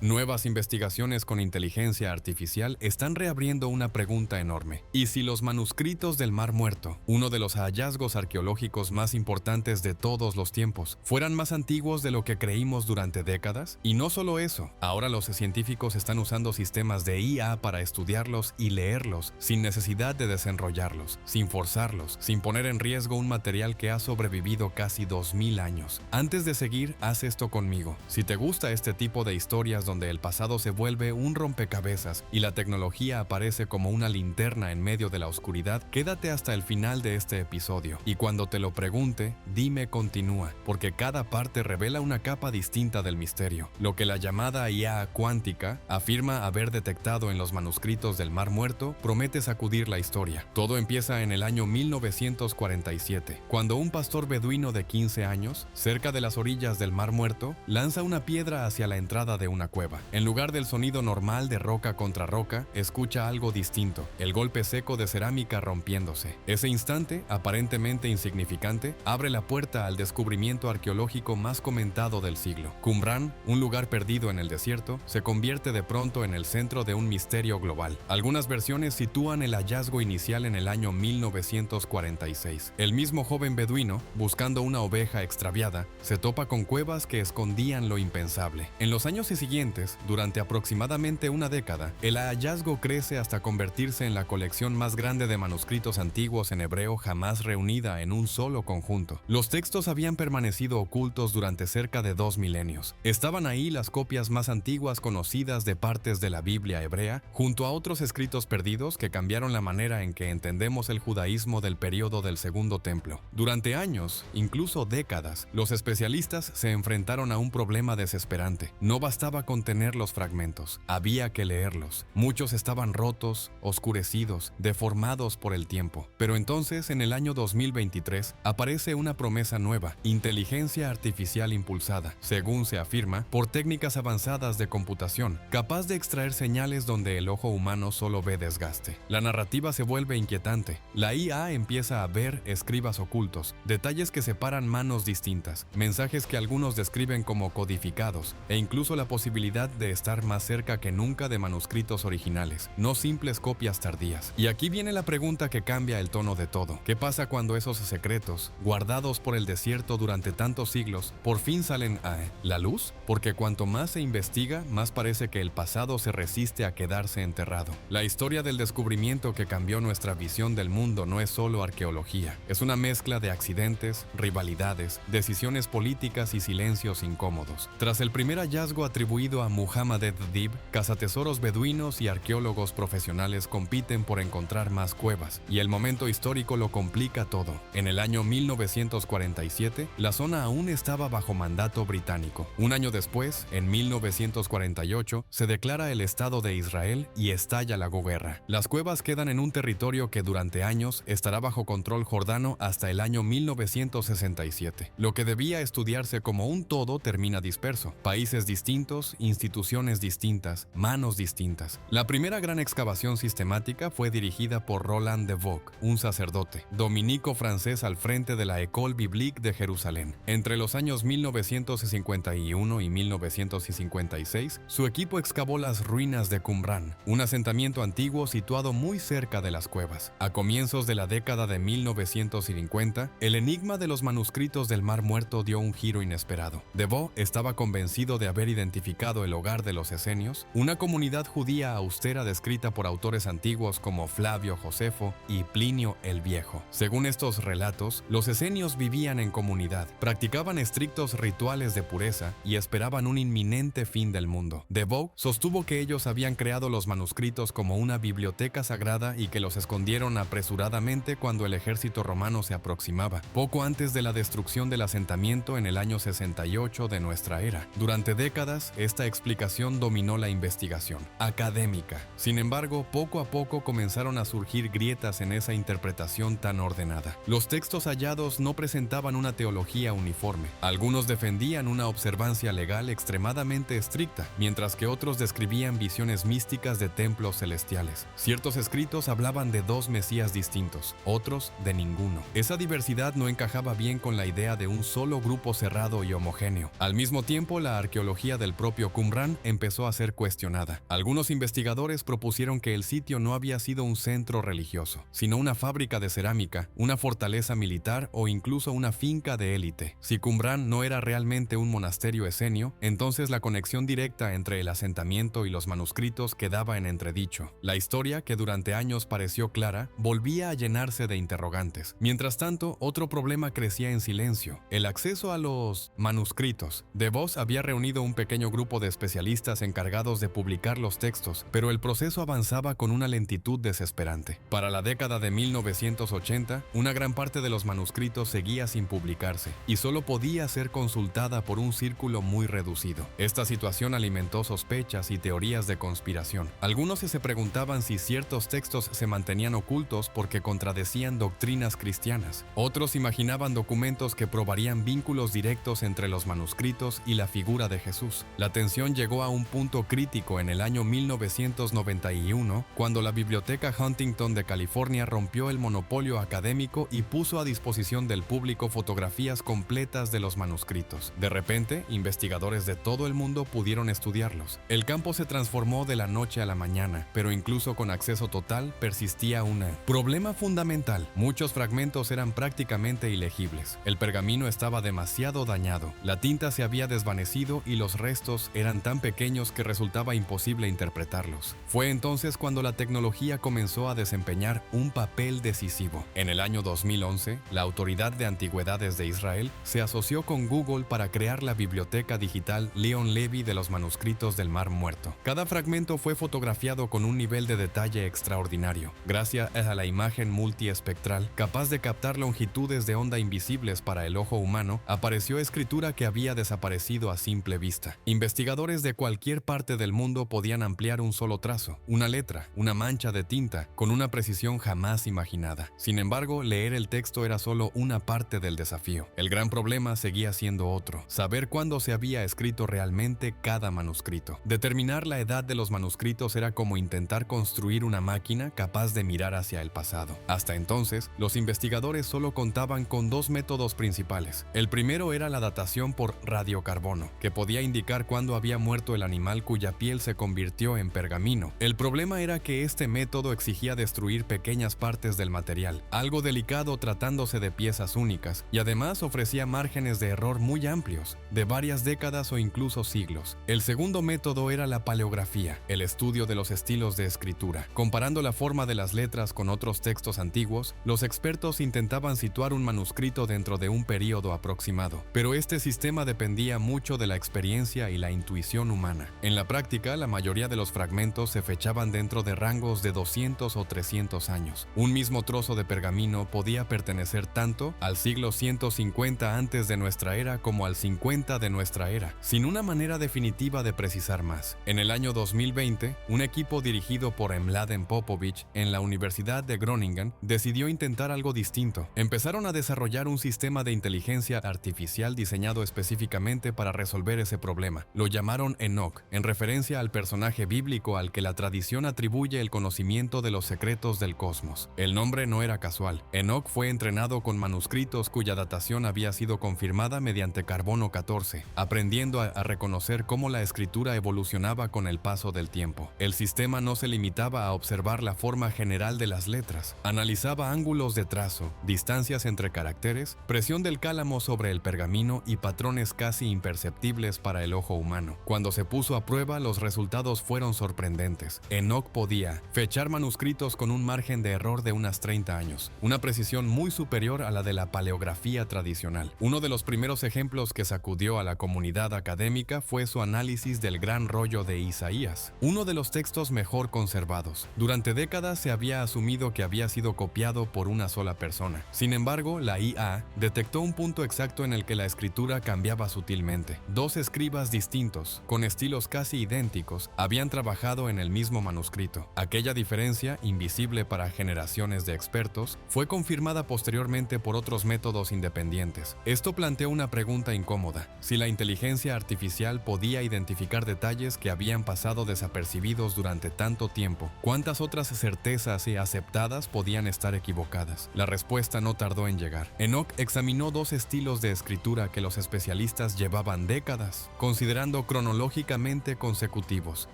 Nuevas investigaciones con inteligencia artificial están reabriendo una pregunta enorme. ¿Y si los manuscritos del Mar Muerto, uno de los hallazgos arqueológicos más importantes de todos los tiempos, fueran más antiguos de lo que creímos durante décadas? Y no solo eso, ahora los científicos están usando sistemas de IA para estudiarlos y leerlos sin necesidad de desenrollarlos, sin forzarlos, sin poner en riesgo un material que ha sobrevivido casi 2000 años. Antes de seguir, haz esto conmigo. Si te gusta este tipo de historias donde el pasado se vuelve un rompecabezas y la tecnología aparece como una linterna en medio de la oscuridad, quédate hasta el final de este episodio. Y cuando te lo pregunte, dime continúa, porque cada parte revela una capa distinta del misterio. Lo que la llamada IA cuántica afirma haber detectado en los manuscritos del Mar Muerto promete sacudir la historia. Todo empieza en el año 1947, cuando un pastor beduino de 15 años, cerca de las orillas del Mar Muerto, lanza una piedra hacia la entrada de una cueva. En lugar del sonido normal de roca contra roca, escucha algo distinto, el golpe seco de cerámica rompiéndose. Ese instante, aparentemente insignificante, abre la puerta al descubrimiento arqueológico más comentado del siglo. Qumrán, un lugar perdido en el desierto, se convierte de pronto en el centro de un misterio global. Algunas versiones sitúan el hallazgo inicial en el año 1946. El mismo joven beduino, buscando una oveja extraviada, se topa con cuevas que escondían lo impensable. En los años siguientes, durante aproximadamente una década, el hallazgo crece hasta convertirse en la colección más grande de manuscritos antiguos en hebreo jamás reunida en un solo conjunto. Los textos habían permanecido ocultos durante cerca de 2 milenios. Estaban ahí las copias más antiguas conocidas de partes de la Biblia hebrea, junto a otros escritos perdidos que cambiaron la manera en que entendemos el judaísmo del período del Segundo Templo. Durante años, incluso décadas, los especialistas se enfrentaron a un problema desesperante. No bastaba con tener los fragmentos, había que leerlos. Muchos estaban rotos, oscurecidos, deformados por el tiempo. Pero entonces, en el año 2023, aparece una promesa nueva: inteligencia artificial impulsada, según se afirma, por técnicas avanzadas de computación, capaz de extraer señales donde el ojo humano solo ve desgaste. La narrativa se vuelve inquietante. La IA empieza a ver escribas ocultos, detalles que separan manos distintas, mensajes que algunos describen como codificados, e incluso la posibilidad de estar más cerca que nunca de manuscritos originales, no simples copias tardías. Y aquí viene la pregunta que cambia el tono de todo. ¿Qué pasa cuando esos secretos, guardados por el desierto durante tantos siglos, por fin salen a la luz? Porque cuanto más se investiga, más parece que el pasado se resiste a quedarse enterrado. La historia del descubrimiento que cambió nuestra visión del mundo no es solo arqueología, es una mezcla de accidentes, rivalidades, decisiones políticas y silencios incómodos. Tras el primer hallazgo atribuido a Muhammad ed-Dib, cazatesoros beduinos y arqueólogos profesionales compiten por encontrar más cuevas, y el momento histórico lo complica todo. En el año 1947, la zona aún estaba bajo mandato británico. Un año después, en 1948, se declara el Estado de Israel y estalla la guerra. Las cuevas quedan en un territorio que durante años estará bajo control jordano hasta el año 1967. Lo que debía estudiarse como un todo termina disperso. Países distintos, instituciones distintas, manos distintas. La primera gran excavación sistemática fue dirigida por Roland de Vaux, un sacerdote dominico francés al frente de la École Biblique de Jerusalén. Entre los años 1951 y 1956, su equipo excavó las ruinas de Qumrán, un asentamiento antiguo situado muy cerca de las cuevas. A comienzos de la década de 1950, el enigma de los manuscritos del Mar Muerto dio un giro inesperado. De Vaux estaba convencido de haber identificado el hogar de los esenios, una comunidad judía austera descrita por autores antiguos como Flavio Josefo y Plinio el Viejo. Según estos relatos, los esenios vivían en comunidad, practicaban estrictos rituales de pureza y esperaban un inminente fin del mundo. De Vaux sostuvo que ellos habían creado los manuscritos como una biblioteca sagrada y que los escondieron apresuradamente cuando el ejército romano se aproximaba, poco antes de la destrucción del asentamiento en el año 68 de nuestra era. Durante décadas, esta explicación dominó la investigación académica. Sin embargo, poco a poco comenzaron a surgir grietas en esa interpretación tan ordenada. Los textos hallados no presentaban una teología uniforme. Algunos defendían una observancia legal extremadamente estricta, mientras que otros describían visiones místicas de templos celestiales. Ciertos escritos hablaban de dos mesías distintos, otros de ninguno. Esa diversidad no encajaba bien con la idea de un solo grupo cerrado y homogéneo. Al mismo tiempo, la arqueología del propio sitio Qumran empezó a ser cuestionada. Algunos investigadores propusieron que el sitio no había sido un centro religioso, sino una fábrica de cerámica, una fortaleza militar o incluso una finca de élite. Si Qumran no era realmente un monasterio esenio, entonces la conexión directa entre el asentamiento y los manuscritos quedaba en entredicho. La historia, que durante años pareció clara, volvía a llenarse de interrogantes. Mientras tanto, otro problema crecía en silencio: el acceso a los manuscritos. DeVos había reunido un pequeño grupo de especialistas encargados de publicar los textos, pero el proceso avanzaba con una lentitud desesperante. Para la década de 1980, una gran parte de los manuscritos seguía sin publicarse y solo podía ser consultada por un círculo muy reducido. Esta situación alimentó sospechas y teorías de conspiración. Algunos se preguntaban si ciertos textos se mantenían ocultos porque contradecían doctrinas cristianas. Otros imaginaban documentos que probarían vínculos directos entre los manuscritos y la figura de Jesús. La tensión llegó a un punto crítico en el año 1991, cuando la Biblioteca Huntington de California rompió el monopolio académico y puso a disposición del público fotografías completas de los manuscritos. De repente, investigadores de todo el mundo pudieron estudiarlos. El campo se transformó de la noche a la mañana, pero incluso con acceso total persistía un problema fundamental. Muchos fragmentos eran prácticamente ilegibles. El pergamino estaba demasiado dañado, la tinta se había desvanecido y los restos eran tan pequeños que resultaba imposible interpretarlos. Fue entonces cuando la tecnología comenzó a desempeñar un papel decisivo. En el año 2011, la Autoridad de Antigüedades de Israel se asoció con Google para crear la biblioteca digital Leon Levy de los manuscritos del Mar Muerto. Cada fragmento fue fotografiado con un nivel de detalle extraordinario, gracias a la imagen multiespectral capaz de captar longitudes de onda invisibles para el ojo humano. Apareció escritura que había desaparecido a simple vista. Investigadores de cualquier parte del mundo podían ampliar un solo trazo, una letra, una mancha de tinta, con una precisión jamás imaginada. Sin embargo, leer el texto era solo una parte del desafío. El gran problema seguía siendo otro: saber cuándo se había escrito realmente cada manuscrito. Determinar la edad de los manuscritos era como intentar construir una máquina capaz de mirar hacia el pasado. Hasta entonces, los investigadores solo contaban con dos métodos principales. El primero era la datación por radiocarbono, que podía indicar cuándo había muerto el animal cuya piel se convirtió en pergamino. El problema era que este método exigía destruir pequeñas partes del material, algo delicado tratándose de piezas únicas, y además ofrecía márgenes de error muy amplios, de varias décadas o incluso siglos. El segundo método era la paleografía, el estudio de los estilos de escritura. Comparando la forma de las letras con otros textos antiguos, los expertos intentaban situar un manuscrito dentro de un período aproximado, pero este sistema dependía mucho de la experiencia y la intuición humana. En la práctica, la mayoría de los fragmentos se fechaban dentro de rangos de 200 o 300 años. Un mismo trozo de pergamino podía pertenecer tanto al siglo 150 antes de nuestra era como al 50 de nuestra era, sin una manera definitiva de precisar más. En el año 2020, un equipo dirigido por Mladen Popovich en la Universidad de Groningen decidió intentar algo distinto. Empezaron a desarrollar un sistema de inteligencia artificial diseñado específicamente para resolver ese problema. Lo llamaron Enoch, en referencia al personaje bíblico al que la tradición atribuye el conocimiento de los secretos del cosmos. El nombre no era casual. Enoch fue entrenado con manuscritos cuya datación había sido confirmada mediante carbono 14, aprendiendo a reconocer cómo la escritura evolucionaba con el paso del tiempo. El sistema no se limitaba a observar la forma general de las letras, analizaba ángulos de trazo, distancias entre caracteres, presión del cálamo sobre el pergamino y patrones casi imperceptibles para el ojo humano. Cuando se puso a prueba, los resultados fueron sorprendentes. Enoch podía fechar manuscritos con un margen de error de unas 30 años, una precisión muy superior a la de la paleografía tradicional. Uno de los primeros ejemplos que sacudió a la comunidad académica fue su análisis del Gran Rollo de Isaías, uno de los textos mejor conservados. Durante décadas se había asumido que había sido copiado por una sola persona. Sin embargo, la IA detectó un punto exacto en el que la escritura cambiaba sutilmente. Dos escribas distintos, con estilos casi idénticos, habían trabajado en el mismo manuscrito. Aquella diferencia, invisible para generaciones de expertos, fue confirmada posteriormente por otros métodos independientes. Esto planteó una pregunta incómoda: si la inteligencia artificial podía identificar detalles que habían pasado desapercibidos durante tanto tiempo, ¿cuántas otras certezas aceptadas podían estar equivocadas? La respuesta no tardó en llegar. Enoch examinó dos estilos de escritura que los especialistas llevaban décadas, considerando siendo cronológicamente consecutivos.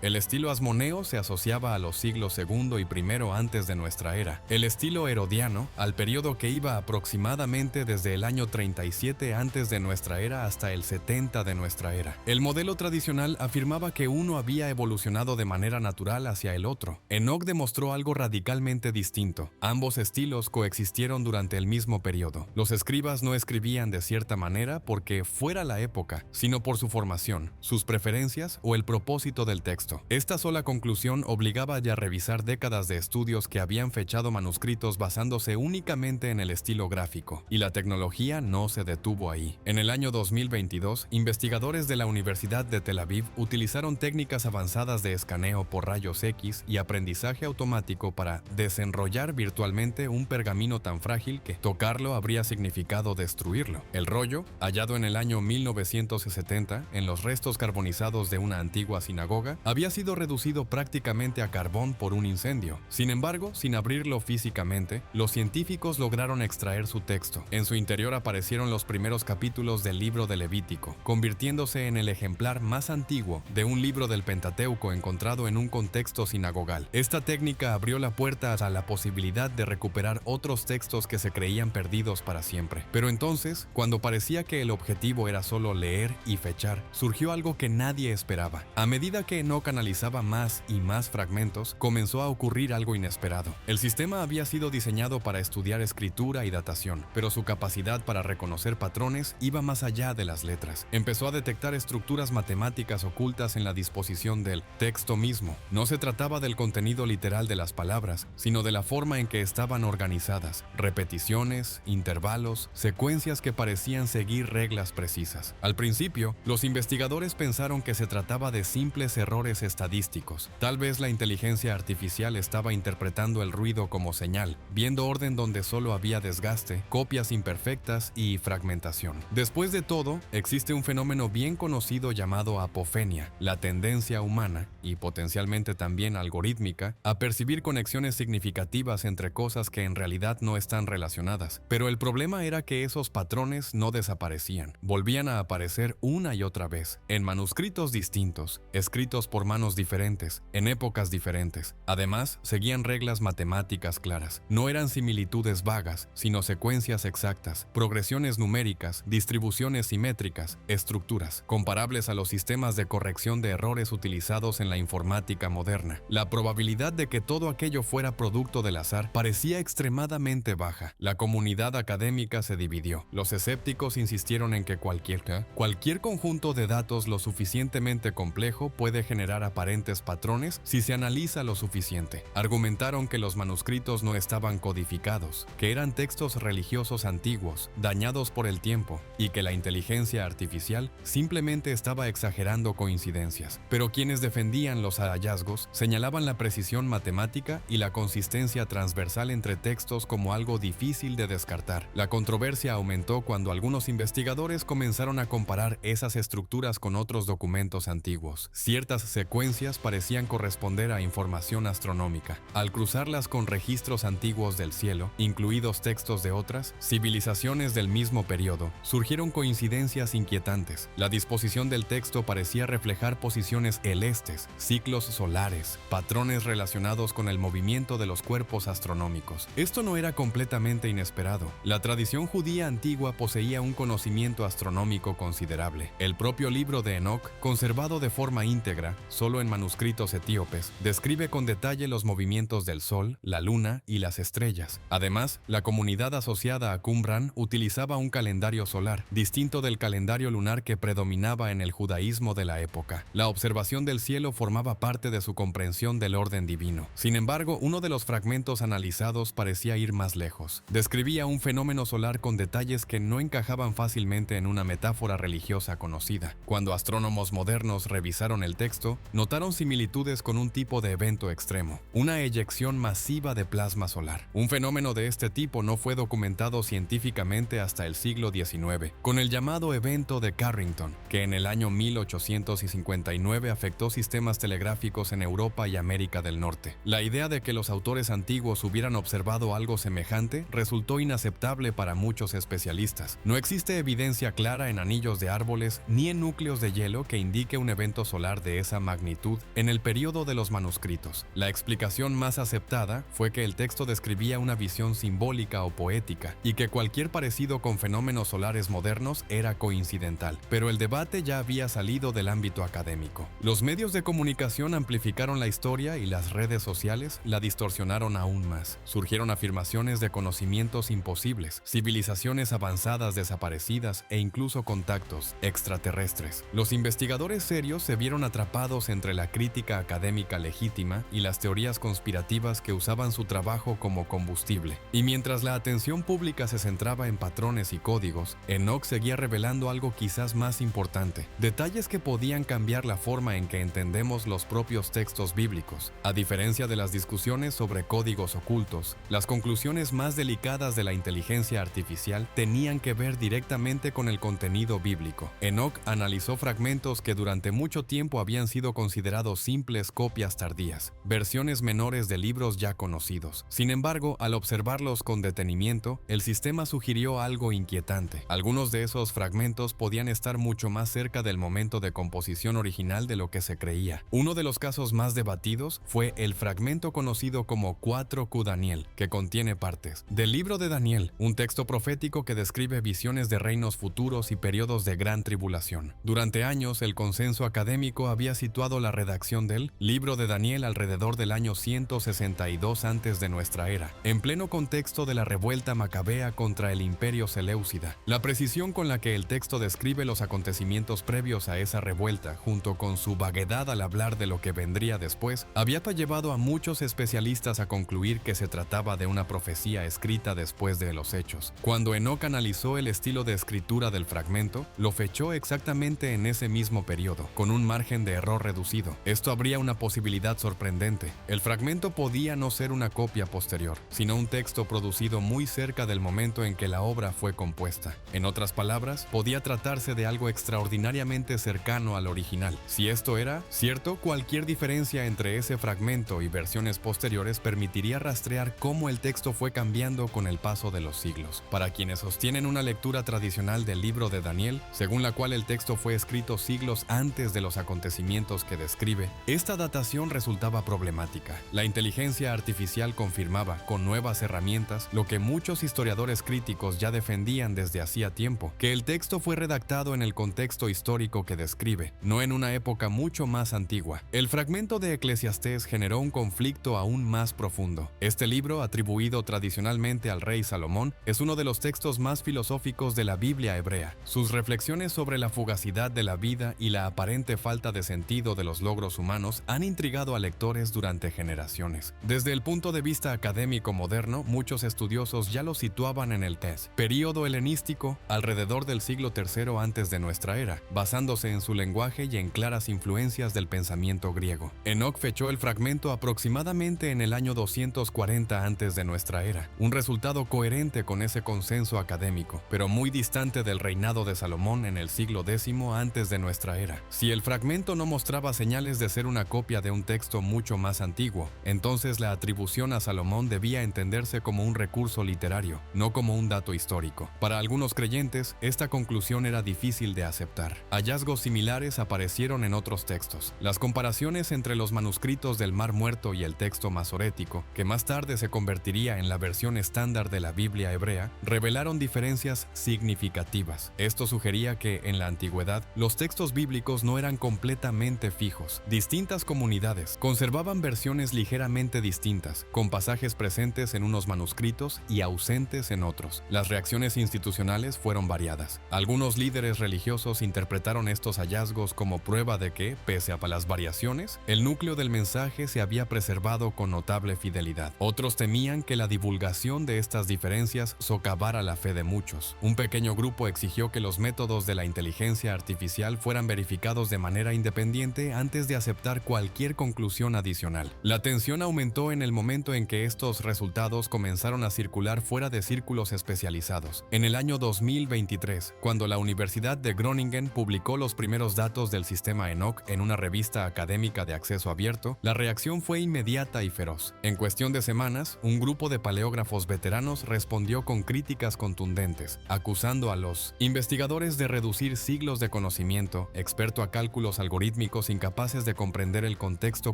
El estilo asmoneo se asociaba a los siglos II y I antes de nuestra era. El estilo herodiano al periodo que iba aproximadamente desde el año 37 antes de nuestra era hasta el 70 de nuestra era. El modelo tradicional afirmaba que uno había evolucionado de manera natural hacia el otro. Enoc demostró algo radicalmente distinto. Ambos estilos coexistieron durante el mismo periodo. Los escribas no escribían de cierta manera porque fuera la época, sino por su formación, sus preferencias o el propósito del texto. Esta sola conclusión obligaba ya a revisar décadas de estudios que habían fechado manuscritos basándose únicamente en el estilo gráfico, y la tecnología no se detuvo ahí. En el año 2022, investigadores de la Universidad de Tel Aviv utilizaron técnicas avanzadas de escaneo por rayos X y aprendizaje automático para desenrollar virtualmente un pergamino tan frágil que tocarlo habría significado destruirlo. El rollo, hallado en el año 1970 en los restos carbonizados de una antigua sinagoga, había sido reducido prácticamente a carbón por un incendio. Sin embargo, sin abrirlo físicamente, los científicos lograron extraer su texto. En su interior aparecieron los primeros capítulos del libro de Levítico, convirtiéndose en el ejemplar más antiguo de un libro del Pentateuco encontrado en un contexto sinagogal. Esta técnica abrió la puerta a la posibilidad de recuperar otros textos que se creían perdidos para siempre. Pero entonces, cuando parecía que el objetivo era solo leer y fechar, surgió algo que nadie esperaba. A medida que Enoc analizaba más y más fragmentos, comenzó a ocurrir algo inesperado. El sistema había sido diseñado para estudiar escritura y datación, pero su capacidad para reconocer patrones iba más allá de las letras. Empezó a detectar estructuras matemáticas ocultas en la disposición del texto mismo. No se trataba del contenido literal de las palabras, sino de la forma en que estaban organizadas, repeticiones, intervalos, secuencias que parecían seguir reglas precisas. Al principio, los investigadores pensaron que se trataba de simples errores estadísticos. Tal vez la inteligencia artificial estaba interpretando el ruido como señal, viendo orden donde solo había desgaste, copias imperfectas y fragmentación. Después de todo, existe un fenómeno bien conocido llamado apofenia, la tendencia humana, y potencialmente también algorítmica, a percibir conexiones significativas entre cosas que en realidad no están relacionadas. Pero el problema era que esos patrones no desaparecían, volvían a aparecer una y otra vez, en manuscritos distintos, escritos por manos diferentes, en épocas diferentes. Además, seguían reglas matemáticas claras. No eran similitudes vagas, sino secuencias exactas, progresiones numéricas, distribuciones simétricas, estructuras, comparables a los sistemas de corrección de errores utilizados en la informática moderna. La probabilidad de que todo aquello fuera producto del azar parecía extremadamente baja. La comunidad académica se dividió. Los escépticos insistieron en que cualquier conjunto de datos lo suficientemente complejo puede generar aparentes patrones si se analiza lo suficiente. Argumentaron que los manuscritos no estaban codificados, que eran textos religiosos antiguos, dañados por el tiempo, y que la inteligencia artificial simplemente estaba exagerando coincidencias. Pero quienes defendían los hallazgos señalaban la precisión matemática y la consistencia transversal entre textos como algo difícil de descartar. La controversia aumentó cuando algunos investigadores comenzaron a comparar esas estructuras con otros documentos antiguos. Ciertas secuencias parecían corresponder a información astronómica. Al cruzarlas con registros antiguos del cielo, incluidos textos de otras civilizaciones del mismo periodo, surgieron coincidencias inquietantes. La disposición del texto parecía reflejar posiciones celestes, ciclos solares, patrones relacionados con el movimiento de los cuerpos astronómicos. Esto no era completamente inesperado. La tradición judía antigua poseía un conocimiento astronómico considerable. El propio libro de Enoc, conservado de forma íntegra, solo en manuscritos etíopes, describe con detalle los movimientos del Sol, la Luna y las estrellas. Además, la comunidad asociada a Qumran utilizaba un calendario solar, distinto del calendario lunar que predominaba en el judaísmo de la época. La observación del cielo formaba parte de su comprensión del orden divino. Sin embargo, uno de los fragmentos analizados parecía ir más lejos. Describía un fenómeno solar con detalles que no encajaban fácilmente en una metáfora religiosa conocida. Cuando astrónomos modernos revisaron el texto, notaron similitudes con un tipo de evento extremo, una eyección masiva de plasma solar. Un fenómeno de este tipo no fue documentado científicamente hasta el siglo XIX, con el llamado evento de Carrington, que en el año 1859 afectó sistemas telegráficos en Europa y América del Norte. La idea de que los autores antiguos hubieran observado algo semejante resultó inaceptable para muchos especialistas. No existe evidencia clara en anillos de árboles ni en núcleos de hielo que indique un evento solar de esa magnitud en el período de los manuscritos. La explicación más aceptada fue que el texto describía una visión simbólica o poética y que cualquier parecido con fenómenos solares modernos era coincidental, pero el debate ya había salido del ámbito académico. Los medios de comunicación amplificaron la historia y las redes sociales la distorsionaron aún más. Surgieron afirmaciones de conocimientos imposibles, civilizaciones avanzadas desaparecidas e incluso contactos extraterrestres. Los investigadores serios se vieron atrapados entre la crítica académica legítima y las teorías conspirativas que usaban su trabajo como combustible. Y mientras la atención pública se centraba en patrones y códigos, Enoch seguía revelando algo quizás más importante, detalles que podían cambiar la forma en que entendemos los propios textos bíblicos. A diferencia de las discusiones sobre códigos ocultos, las conclusiones más delicadas de la inteligencia artificial tenían que ver directamente con el contenido bíblico. Enoch analizó fragmentos que durante mucho tiempo habían sido considerados simples copias tardías, versiones menores de libros ya conocidos. Sin embargo, al observarlos con detenimiento, el sistema sugirió algo inquietante. Algunos de esos fragmentos podían estar mucho más cerca del momento de composición original de lo que se creía. Uno de los casos más debatidos fue el fragmento conocido como 4Q Daniel, que contiene partes del libro de Daniel, un texto profético que describe visiones de reinos futuros y periodos de gran tribulación. Durante años, el consenso académico había situado la redacción del libro de Daniel alrededor del año 162 antes de nuestra era, en pleno contexto de la revuelta macabea contra el imperio seleucida. La precisión con la que el texto describe los acontecimientos previos a esa revuelta, junto con su vaguedad al hablar de lo que vendría después, había llevado a muchos especialistas a concluir que se trataba de una profecía escrita después de los hechos. Cuando Enoch analizó el estilo de escritura del fragmento, lo fechó exactamente en ese mismo periodo, con un margen de error reducido. Esto abría una posibilidad sorprendente. El fragmento podía no ser una copia posterior, sino un texto producido muy cerca del momento en que la obra fue compuesta. En otras palabras, podía tratarse de algo extraordinariamente cercano al original. Si esto era cierto, cualquier diferencia entre ese fragmento y versiones posteriores permitiría rastrear cómo el texto fue cambiando con el paso de los siglos. Para quienes sostienen una lectura tradicional del libro de Daniel, según la cual el texto fue escrito siglos antes de los acontecimientos que describe, esta datación resultaba problemática. La inteligencia artificial confirmaba, con nuevas herramientas, lo que muchos historiadores críticos ya defendían desde hacía tiempo, que el texto fue redactado en el contexto histórico que describe, no en una época mucho más antigua. El fragmento de Eclesiastés generó un conflicto aún más profundo. Este libro, atribuido tradicionalmente al rey Salomón, es uno de los textos más filosóficos de la Biblia hebrea. Sus reflexiones sobre la fugacidad de la vida y la aparente falta de sentido de los logros humanos han intrigado a lectores durante generaciones. Desde el punto de vista académico moderno, muchos estudiosos ya lo situaban en el período helenístico, alrededor del siglo III antes de nuestra era, basándose en su lenguaje y en claras influencias del pensamiento griego. Enoch fechó el fragmento aproximadamente en el año 240 antes de nuestra era, un resultado coherente con ese consenso académico, pero muy distante del reinado de Salomón en el siglo X antes de nuestra era. Si el fragmento no mostraba señales de ser una copia de un texto mucho más antiguo, entonces la atribución a Salomón debía entenderse como un recurso literario, no como un dato histórico. Para algunos creyentes, esta conclusión era difícil de aceptar. Hallazgos similares aparecieron en otros textos. Las comparaciones entre los manuscritos del Mar Muerto y el texto masorético, que más tarde se convertiría en la versión estándar de la Biblia hebrea, revelaron diferencias significativas. Esto sugería que, en la antigüedad, los textos bíblicos no eran completamente fijos. Distintas comunidades conservaban versiones ligeramente distintas, con pasajes presentes en unos manuscritos y ausentes en otros. Las reacciones institucionales fueron variadas. Algunos líderes religiosos interpretaron estos hallazgos como prueba de que, pese a las variaciones, el núcleo del mensaje se había preservado con notable fidelidad. Otros temían que la divulgación de estas diferencias socavara la fe de muchos. Un pequeño grupo exigió que los métodos de la inteligencia artificial fueran verificados de manera independiente antes de aceptar cualquier conclusión adicional. La tensión aumentó en el momento en que estos resultados comenzaron a circular fuera de círculos especializados. En el año 2023, cuando la Universidad de Groningen publicó los primeros datos del sistema Enoch en una revista académica de acceso abierto, la reacción fue inmediata y feroz. En cuestión de semanas, un grupo de paleógrafos veteranos respondió con críticas contundentes, acusando a los investigadores de reducir siglos de conocimiento conocimiento, experto a cálculos algorítmicos incapaces de comprender el contexto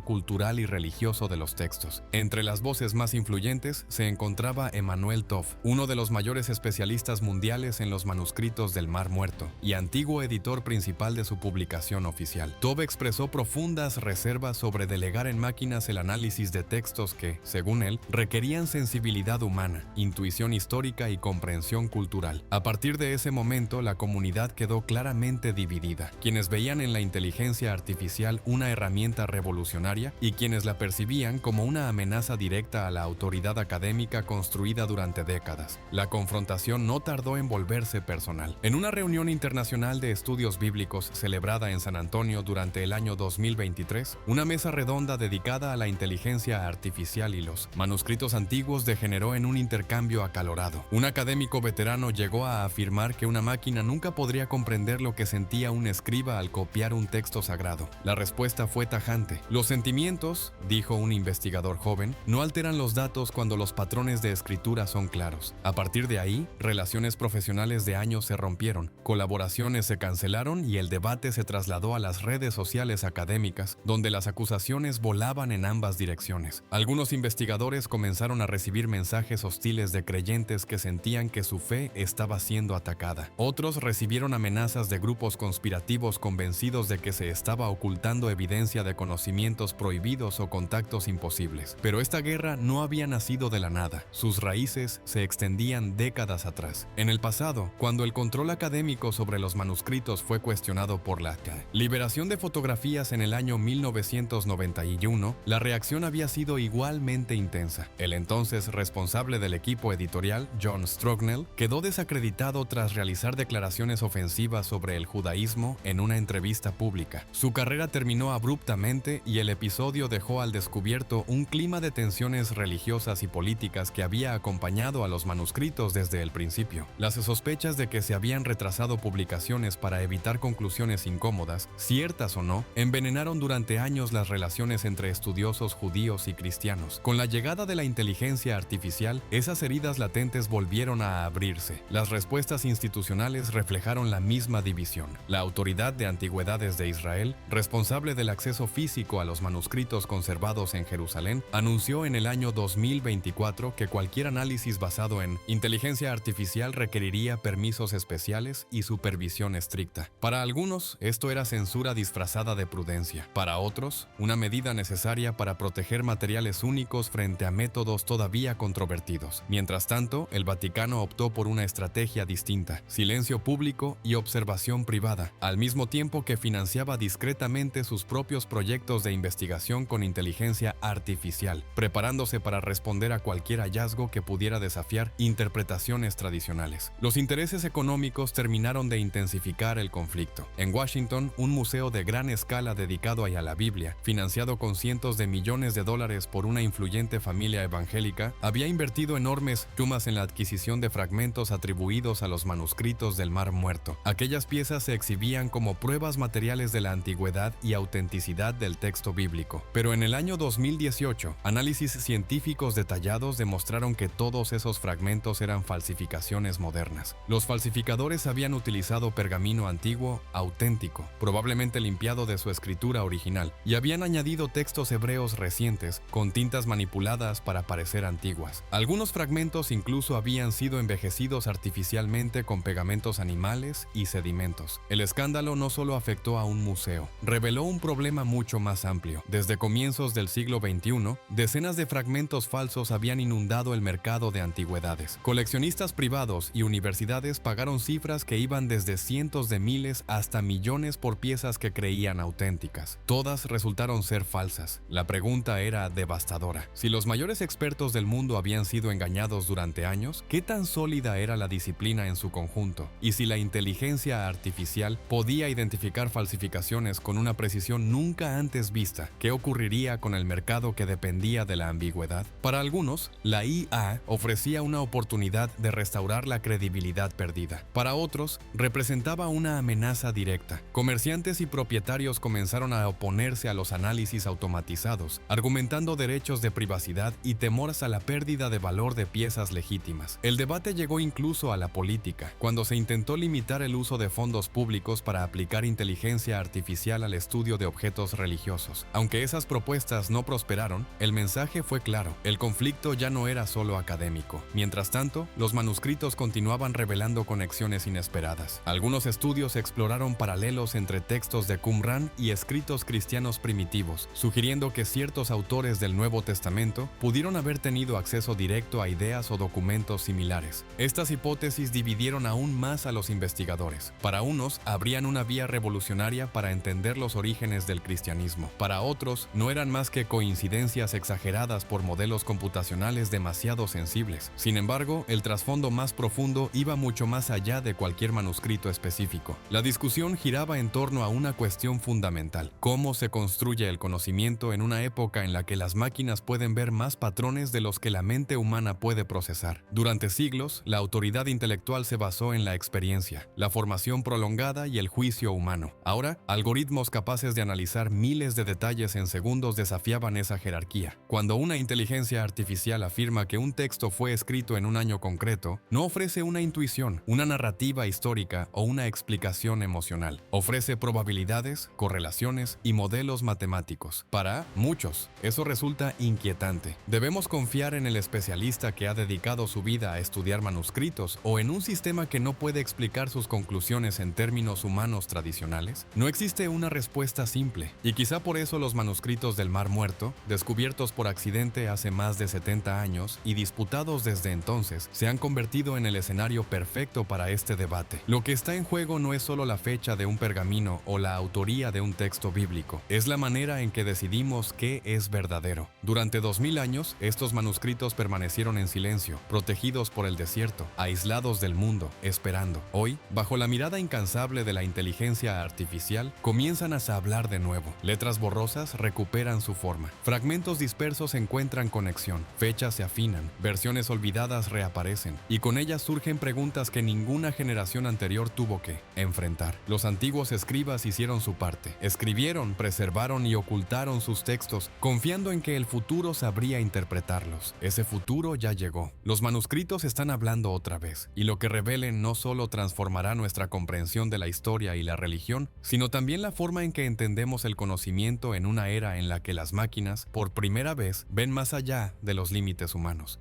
cultural y religioso de los textos. Entre las voces más influyentes se encontraba Emanuel Toff, uno de los mayores especialistas mundiales en los manuscritos del Mar Muerto y antiguo editor principal de su publicación oficial. Toff expresó profundas reservas sobre delegar en máquinas el análisis de textos que, según él, requerían sensibilidad humana, intuición histórica y comprensión cultural. A partir de ese momento, la comunidad quedó claramente dividida. Quienes veían en la inteligencia artificial una herramienta revolucionaria y quienes la percibían como una amenaza directa a la autoridad académica construida durante décadas. La confrontación no tardó en volverse personal. En una reunión internacional de estudios bíblicos celebrada en San Antonio durante el año 2023, una mesa redonda dedicada a la inteligencia artificial y los manuscritos antiguos degeneró en un intercambio acalorado. Un académico veterano llegó a afirmar que una máquina nunca podría comprender lo que sentía un escriba al copiar un texto sagrado. La respuesta fue tajante. Los sentimientos, dijo un investigador joven, no alteran los datos cuando los patrones de escritura son claros. A partir de ahí, relaciones profesionales de años se rompieron, colaboraciones se cancelaron y el debate se trasladó a las redes sociales académicas, donde las acusaciones volaban en ambas direcciones. Algunos investigadores comenzaron a recibir mensajes hostiles de creyentes que sentían que su fe estaba siendo atacada. Otros recibieron amenazas de grupos conspirativos convencidos de que se estaba ocultando evidencia de conocimientos prohibidos o contactos imposibles. Pero esta guerra no había nacido de la nada. Sus raíces se extendían décadas atrás. En el pasado, cuando el control académico sobre los manuscritos fue cuestionado por la liberación de fotografías en el año 1991, la reacción había sido igualmente intensa. El entonces responsable del equipo editorial, John Strugnell, quedó desacreditado tras realizar declaraciones ofensivas sobre el judaísmo en una entrevista pública. Su carrera terminó abruptamente y el episodio dejó al descubierto un clima de tensiones religiosas y políticas que había acompañado a los manuscritos desde el principio. Las sospechas de que se habían retrasado publicaciones para evitar conclusiones incómodas, ciertas o no, envenenaron durante años las relaciones entre estudiosos judíos y cristianos. Con la llegada de la inteligencia artificial, esas heridas latentes volvieron a abrirse. Las respuestas institucionales reflejaron la misma división. La Autoridad de Antigüedades de Israel, responsable del acceso físico a los manuscritos conservados en Jerusalén, anunció en el año 2024 que cualquier análisis basado en inteligencia artificial requeriría permisos especiales y supervisión estricta. Para algunos, esto era censura disfrazada de prudencia. Para otros, una medida necesaria para proteger materiales únicos frente a métodos todavía controvertidos. Mientras tanto, el Vaticano optó por una estrategia distinta: silencio público y observación privada, al mismo tiempo que financiaba discretamente sus propios proyectos de investigación con inteligencia artificial, preparándose para responder a cualquier hallazgo que pudiera desafiar interpretaciones tradicionales. Los intereses económicos terminaron de intensificar el conflicto. En Washington, un museo de gran escala dedicado a la Biblia, financiado con cientos de millones de dólares por una influyente familia evangélica, había invertido enormes sumas en la adquisición de fragmentos atribuidos a los manuscritos del Mar Muerto. Aquellas piezas se exhibían como pruebas materiales de la antigüedad y autenticidad del texto bíblico. Pero en el año 2018, análisis científicos detallados demostraron que todos esos fragmentos eran falsificaciones modernas. Los falsificadores habían utilizado pergamino antiguo, auténtico, probablemente limpiado de su escritura original, y habían añadido textos hebreos recientes con tintas manipuladas para parecer antiguas. Algunos fragmentos incluso habían sido envejecidos artificialmente con pegamentos animales y sedimentos. El escándalo no solo afectó a un museo, reveló un problema mucho más amplio. Desde comienzos del siglo XXI, decenas de fragmentos falsos habían inundado el mercado de antigüedades. Coleccionistas privados y universidades pagaron cifras que iban desde cientos de miles hasta millones por piezas que creían auténticas. Todas resultaron ser falsas. La pregunta era devastadora. Si los mayores expertos del mundo habían sido engañados durante años, ¿qué tan sólida era la disciplina en su conjunto? Y si la inteligencia artificial podía identificar falsificaciones con una precisión nunca antes vista, ¿qué ocurriría con el mercado que dependía de la ambigüedad? Para algunos, la IA ofrecía una oportunidad de restaurar la credibilidad perdida. Para otros, representaba una amenaza directa. Comerciantes y propietarios comenzaron a oponerse a los análisis automatizados, argumentando derechos de privacidad y temores a la pérdida de valor de piezas legítimas. El debate llegó incluso a la política, cuando se intentó limitar el uso de fondos públicos públicos para aplicar inteligencia artificial al estudio de objetos religiosos. Aunque esas propuestas no prosperaron, el mensaje fue claro: el conflicto ya no era solo académico. Mientras tanto, los manuscritos continuaban revelando conexiones inesperadas. Algunos estudios exploraron paralelos entre textos de Qumrán y escritos cristianos primitivos, sugiriendo que ciertos autores del Nuevo Testamento pudieron haber tenido acceso directo a ideas o documentos similares. Estas hipótesis dividieron aún más a los investigadores. Para unos, abrían una vía revolucionaria para entender los orígenes del cristianismo. Para otros, no eran más que coincidencias exageradas por modelos computacionales demasiado sensibles. Sin embargo, el trasfondo más profundo iba mucho más allá de cualquier manuscrito específico. La discusión giraba en torno a una cuestión fundamental: ¿cómo se construye el conocimiento en una época en la que las máquinas pueden ver más patrones de los que la mente humana puede procesar? Durante siglos, la autoridad intelectual se basó en la experiencia, la formación prolongada y el juicio humano. Ahora, algoritmos capaces de analizar miles de detalles en segundos desafiaban esa jerarquía. Cuando una inteligencia artificial afirma que un texto fue escrito en un año concreto, no ofrece una intuición, una narrativa histórica o una explicación emocional. Ofrece probabilidades, correlaciones y modelos matemáticos. Para muchos, eso resulta inquietante. ¿Debemos confiar en el especialista que ha dedicado su vida a estudiar manuscritos o en un sistema que no puede explicar sus conclusiones en términos humanos tradicionales? No existe una respuesta simple, y quizá por eso los manuscritos del Mar Muerto, descubiertos por accidente hace más de 70 años y disputados desde entonces, se han convertido en el escenario perfecto para este debate. Lo que está en juego no es solo la fecha de un pergamino o la autoría de un texto bíblico, es la manera en que decidimos qué es verdadero. Durante 2000 años, estos manuscritos permanecieron en silencio, protegidos por el desierto, aislados del mundo, esperando. Hoy, bajo la mirada incansable de la inteligencia artificial, comienzan a hablar de nuevo. Letras borrosas recuperan su forma. Fragmentos dispersos encuentran conexión. Fechas se afinan. Versiones olvidadas reaparecen. Y con ellas surgen preguntas que ninguna generación anterior tuvo que enfrentar. Los antiguos escribas hicieron su parte. Escribieron, preservaron y ocultaron sus textos, confiando en que el futuro sabría interpretarlos. Ese futuro ya llegó. Los manuscritos están hablando otra vez, y lo que revelen no solo transformará nuestra comprensión de la historia y la religión, sino también la forma en que entendemos el conocimiento en una era en la que las máquinas, por primera vez, ven más allá de los límites humanos.